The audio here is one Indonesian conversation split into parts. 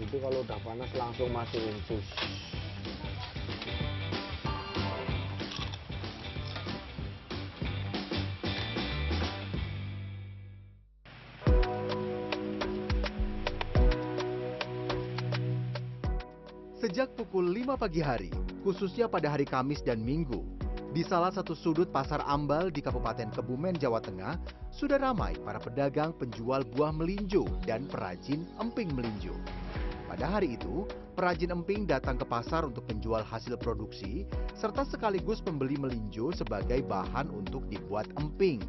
Itu kalau udah panas langsung masuk infus. Sejak pukul 5 pagi hari, khususnya pada hari Kamis dan Minggu, di salah satu sudut pasar Ambal di Kabupaten Kebumen, Jawa Tengah, sudah ramai para pedagang penjual buah melinjo dan perajin emping melinjo. Pada hari itu, perajin emping datang ke pasar untuk menjual hasil produksi, serta sekaligus membeli melinjo sebagai bahan untuk dibuat emping.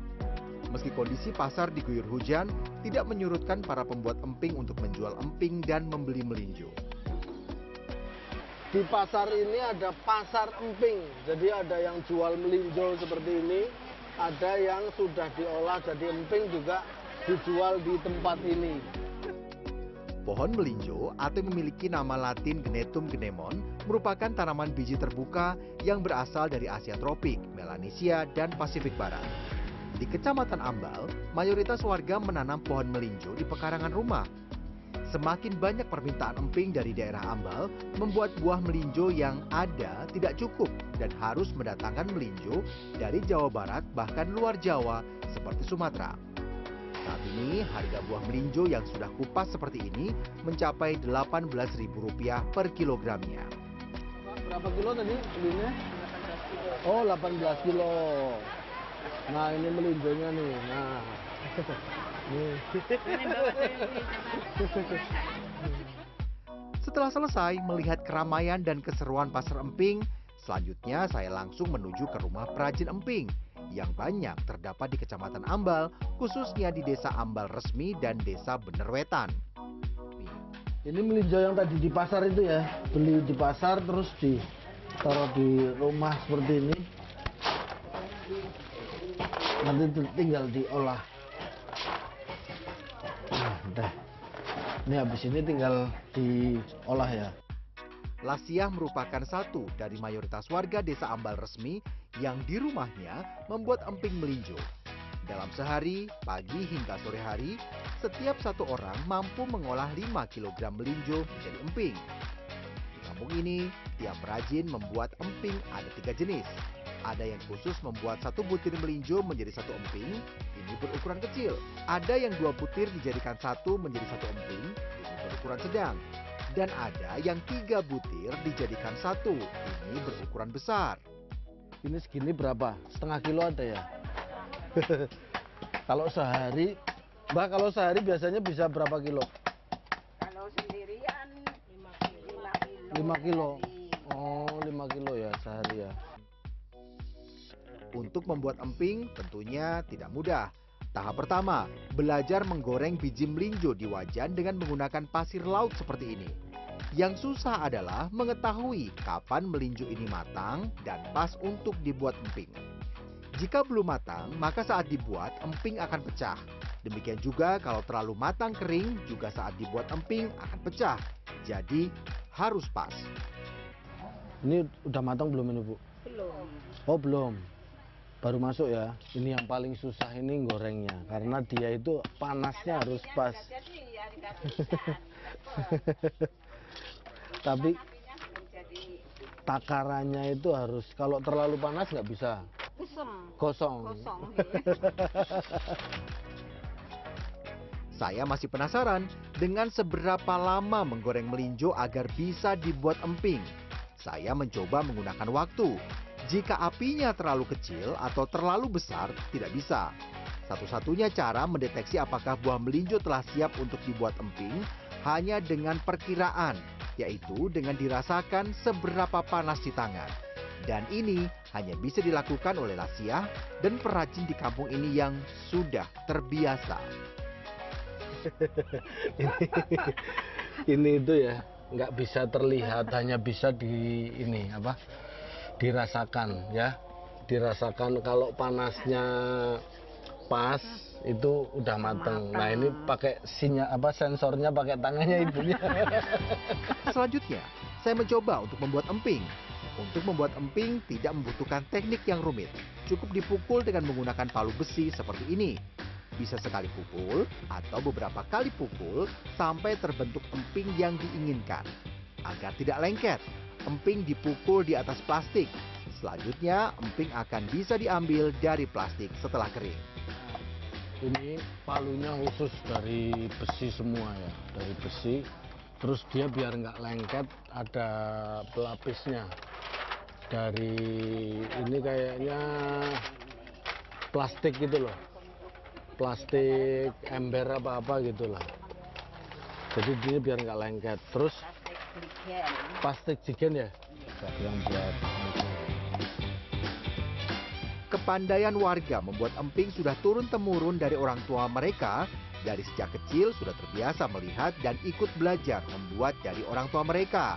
Meski kondisi pasar diguyur hujan, tidak menyurutkan para pembuat emping untuk menjual emping dan membeli melinjo. Di pasar ini ada pasar emping, jadi ada yang jual melinjo seperti ini, ada yang sudah diolah jadi emping juga dijual di tempat ini. Pohon melinjo atau yang memiliki nama latin Gnetum gnemon merupakan tanaman biji terbuka yang berasal dari Asia tropik, Melanesia, dan Pasifik Barat. Di Kecamatan Ambal, mayoritas warga menanam pohon melinjo di pekarangan rumah. Semakin banyak permintaan emping dari daerah Ambal, membuat buah melinjo yang ada tidak cukup dan harus mendatangkan melinjo dari Jawa Barat bahkan luar Jawa seperti Sumatera. Saat ini harga buah melinjo yang sudah kupas seperti ini mencapai Rp18.000 per kilogramnya. Berapa kilo tadi belinya? Oh, 18 kilo. Nah, ini melinjonya nih. Nah. Setelah selesai melihat keramaian dan keseruan pasar emping, selanjutnya saya langsung menuju ke rumah perajin emping yang banyak terdapat di Kecamatan Ambal, khususnya di Desa Ambal Resmi dan Desa Benerwetan. Ini melinjo yang tadi di pasar itu ya, beli di pasar terus ditaruh di rumah seperti ini. Nanti tinggal diolah. Udah. Ini habis ini tinggal diolah ya. Lasiah merupakan satu dari mayoritas warga Desa Ambal Resmi yang di rumahnya membuat emping melinjo. Dalam sehari, pagi hingga sore hari, setiap satu orang mampu mengolah 5 kg melinjo menjadi emping. Di kampung ini, tiap perajin membuat emping ada 3 jenis. Ada yang khusus membuat 1 butir melinjo menjadi 1 emping, ini berukuran kecil. Ada yang 2 butir dijadikan 1 menjadi 1 emping, ini berukuran sedang. Dan ada yang 3 butir dijadikan 1, ini berukuran besar. Ini segini berapa? Setengah kilo ada ya? Kalau sehari, Mbak, kalau sehari biasanya bisa berapa kilo? Kalau sendirian 5 kilo. 5 kilo. Oh, 5 kilo ya sehari ya. Untuk membuat emping tentunya tidak mudah. Tahap pertama, belajar menggoreng biji melinjo di wajan dengan menggunakan pasir laut seperti ini. Yang susah adalah mengetahui kapan melinjo ini matang dan pas untuk dibuat emping. Jika belum matang, maka saat dibuat emping akan pecah. Demikian juga kalau terlalu matang kering, juga saat dibuat emping akan pecah. Jadi harus pas. Ini udah matang belum ini, Bu? Belum. Oh, belum. Baru masuk ya. Ini yang paling susah ini gorengnya karena dia itu panasnya harus pas. Jadi ya dikasih ikan. Tapi Apinya belum jadi takarannya itu harus, kalau terlalu panas nggak bisa. kusem. Gosong. Kosong. Saya masih penasaran dengan seberapa lama menggoreng melinjo agar bisa dibuat emping. Saya mencoba menggunakan waktu. Jika apinya terlalu kecil atau terlalu besar, tidak bisa. Satu-satunya cara mendeteksi apakah buah melinjo telah siap untuk dibuat emping hanya dengan perkiraan, yaitu dengan dirasakan seberapa panas di tangan. Dan ini hanya bisa dilakukan oleh Lasiah dan perajin di kampung ini yang sudah terbiasa. Ini itu ya nggak bisa terlihat, hanya bisa dirasakan ya, dirasakan kalau panasnya pas itu udah mateng. Nah ini pakai sensornya pakai tangannya ibunya. Selanjutnya, saya mencoba untuk membuat emping. Untuk membuat emping tidak membutuhkan teknik yang rumit. Cukup dipukul dengan menggunakan palu besi seperti ini. bisa sekali pukul atau beberapa kali pukul sampai terbentuk emping yang diinginkan. Agar tidak lengket, emping dipukul di atas plastik. Selanjutnya, emping akan bisa diambil dari plastik setelah kering. Ini palunya khusus dari besi semua ya, dari besi. Terus dia biar nggak lengket, ada pelapisnya. Dari ini kayaknya plastik gitu loh, plastik ember apa gitulah. Jadi dia biar nggak lengket. Terus plastik jigen ya, yang buat. Kepandaian warga membuat emping sudah turun-temurun dari orang tua mereka. Dari sejak kecil sudah terbiasa melihat dan ikut belajar membuat dari orang tua mereka.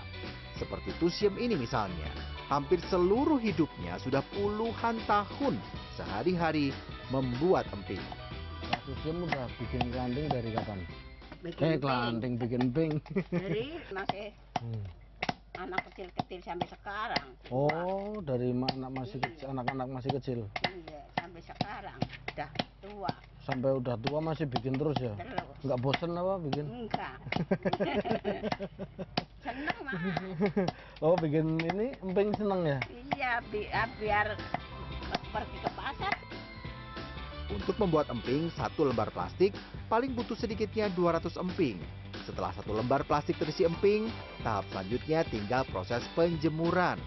Seperti Tusiem ini misalnya, hampir seluruh hidupnya sudah puluhan tahun sehari-hari membuat emping. Tusiem udah bikin kelanting dari kapan? Bikin Kelanting bikin emping. Dari masih anak kecil-kecil sampai sekarang. Oh, dari anak masih kecil, anak-anak masih kecil. Iya, sampai sekarang udah tua. Sampai udah tua masih bikin terus ya? Terus. Nggak bosen apa bikin? Enggak. Seneng mah. Oh, bikin ini emping seneng ya? Iya, biar pergi ke pasar. Untuk membuat emping, satu lembar plastik paling butuh sedikitnya 200 emping. Setelah satu lembar plastik terisi emping, tahap selanjutnya tinggal proses penjemuran.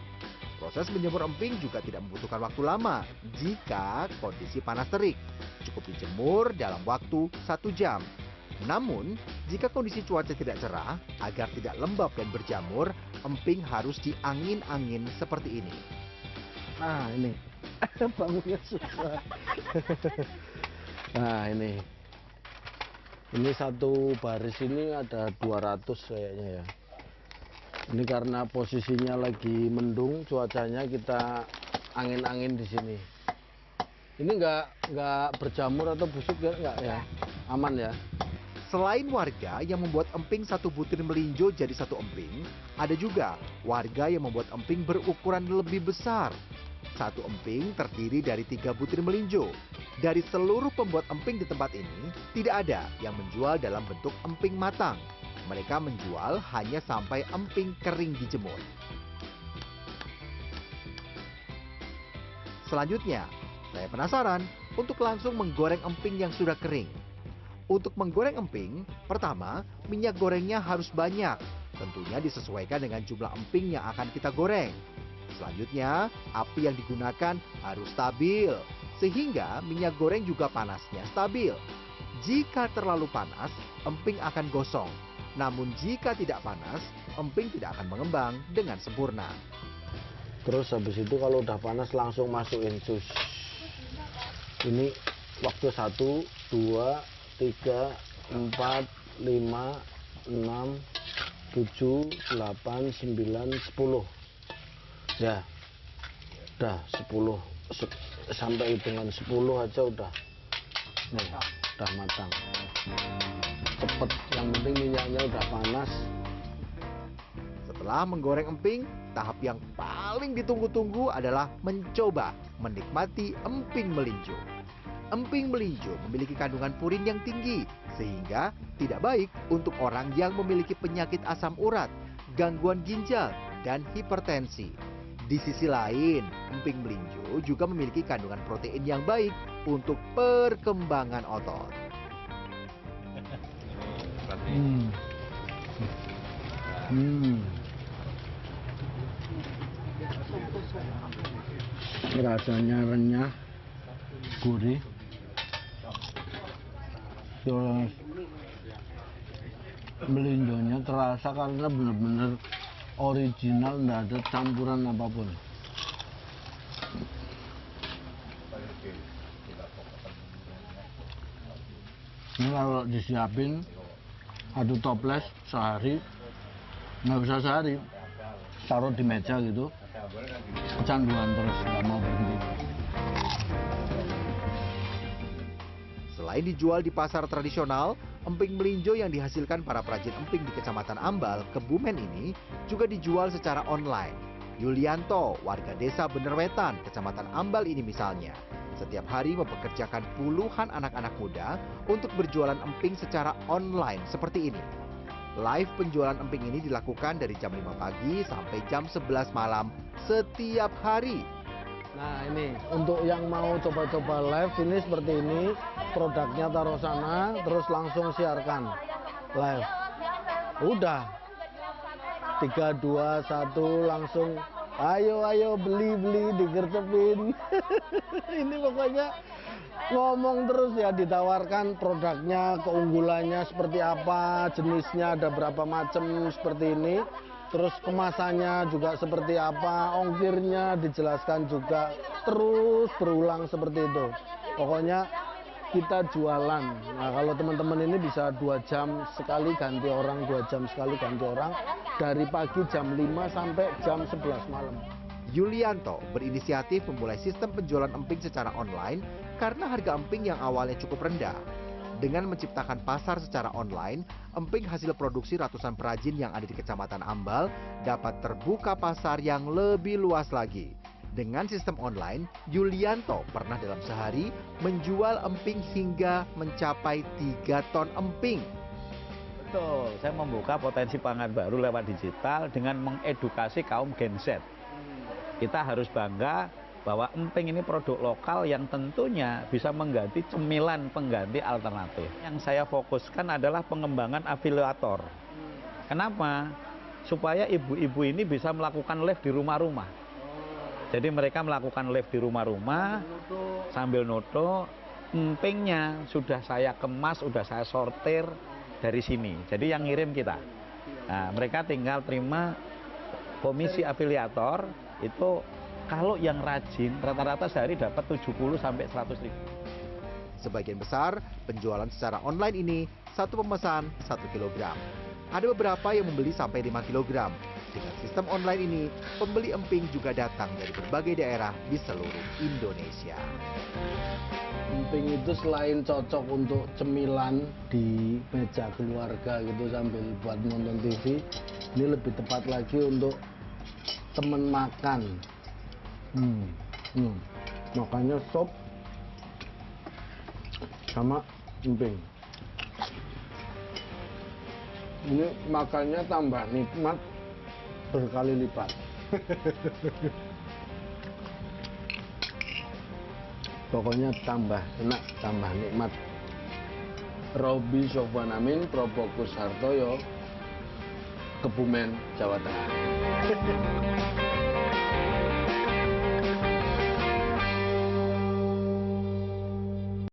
Proses menjemur emping juga tidak membutuhkan waktu lama jika kondisi panas terik. Cukup dijemur dalam waktu 1 jam. Namun, jika kondisi cuaca tidak cerah, agar tidak lembab dan berjamur, emping harus diangin-angin seperti ini. Nah, ini. Bangunnya susah. Nah, ini. Ini satu baris ini ada 200 kayaknya ya. Ini karena posisinya lagi mendung, cuacanya kita angin-angin di sini. Ini nggak berjamur atau busuk ya, nggak ya? Aman ya? Selain warga yang membuat emping satu butir melinjo jadi satu emping, ada juga warga yang membuat emping berukuran lebih besar. Satu emping terdiri dari 3 butir melinjo. Dari seluruh pembuat emping di tempat ini, tidak ada yang menjual dalam bentuk emping matang. Mereka menjual hanya sampai emping kering dijemur. Selanjutnya, saya penasaran untuk langsung menggoreng emping yang sudah kering. Untuk menggoreng emping, pertama, minyak gorengnya harus banyak. Tentunya disesuaikan dengan jumlah emping yang akan kita goreng. Selanjutnya, api yang digunakan harus stabil, sehingga minyak goreng juga panasnya stabil. Jika terlalu panas, emping akan gosong. Namun jika tidak panas, emping tidak akan mengembang dengan sempurna. Terus habis itu kalau udah panas langsung masukin sus. Ini waktu 1, 2, 3, 4, 5, 6, 7, 8, 9, 10. Ya, udah 10. Sampai hitungan 10 aja udah. Nih, udah matang. Cepet, yang penting minyaknya udah panas. Setelah menggoreng emping, tahap yang paling ditunggu-tunggu adalah mencoba menikmati emping melinjo. Emping melinjo memiliki kandungan purin yang tinggi, sehingga tidak baik untuk orang yang memiliki penyakit asam urat, gangguan ginjal, dan hipertensi. Di sisi lain, emping melinjo juga memiliki kandungan protein yang baik untuk perkembangan otot. Rasanya renyah, gurih, terus melinjonya terasa karena benar-benar original, nggak ada campuran apapun. Ini kalau disiapin satu toples sehari, nggak bisa sehari, taruh di meja gitu, kecanduan terus, nggak mau berhenti. Selain dijual di pasar tradisional, emping melinjo yang dihasilkan para perajin emping di Kecamatan Ambal, Kebumen ini juga dijual secara online. Yulianto, warga desa Benerwetan, Kecamatan Ambal ini misalnya, setiap hari mempekerjakan puluhan anak-anak muda untuk berjualan emping secara online seperti ini. Live penjualan emping ini dilakukan dari jam 5 pagi sampai jam 11 malam setiap hari. Nah ini untuk yang mau coba-coba live ini seperti ini, produknya taruh sana terus langsung siarkan live. Udah 3, 2, 1 langsung ayo beli digercepin. Ini pokoknya ngomong terus ya, ditawarkan produknya, keunggulannya seperti apa, jenisnya ada berapa macam seperti ini. Terus kemasannya juga seperti apa, ongkirnya dijelaskan juga, terus berulang seperti itu. Pokoknya kita jualan. Nah kalau teman-teman ini bisa 2 jam sekali ganti orang, 2 jam sekali ganti orang, dari pagi jam 5 sampai jam 11 malam. Yulianto berinisiatif memulai sistem penjualan emping secara online karena harga emping yang awalnya cukup rendah. Dengan menciptakan pasar secara online, emping hasil produksi ratusan perajin yang ada di Kecamatan Ambal dapat terbuka pasar yang lebih luas lagi. Dengan sistem online, Yulianto pernah dalam sehari menjual emping hingga mencapai 3 ton emping. Betul, saya membuka potensi pangan baru lewat digital dengan mengedukasi kaum Gen Z. Kita harus bangga bahwa emping ini produk lokal yang tentunya bisa mengganti cemilan pengganti alternatif. Yang saya fokuskan adalah pengembangan afiliator. Kenapa? Supaya ibu-ibu ini bisa melakukan live di rumah-rumah. Jadi mereka melakukan live di rumah-rumah sambil noto, empingnya sudah saya kemas, sudah saya sortir dari sini. Jadi yang ngirim kita. Nah, mereka tinggal terima komisi afiliator itu. Kalau yang rajin, rata-rata sehari dapat 70 sampai 100 ribu. Sebagian besar penjualan secara online ini satu pemesan 1 kilogram. Ada beberapa yang membeli sampai 5 kilogram. Dengan sistem online ini, pembeli emping juga datang dari berbagai daerah di seluruh Indonesia. Emping itu selain cocok untuk cemilan di meja keluarga gitu sambil buat nonton TV, ini lebih tepat lagi untuk temen makan. Makanya sop sama emping. Ini makannya tambah nikmat berkali lipat. Pokoknya tambah enak, tambah nikmat. Robi Sofwan Amin, Propokus Hartoyo, Kebumen, Jawa Tengah.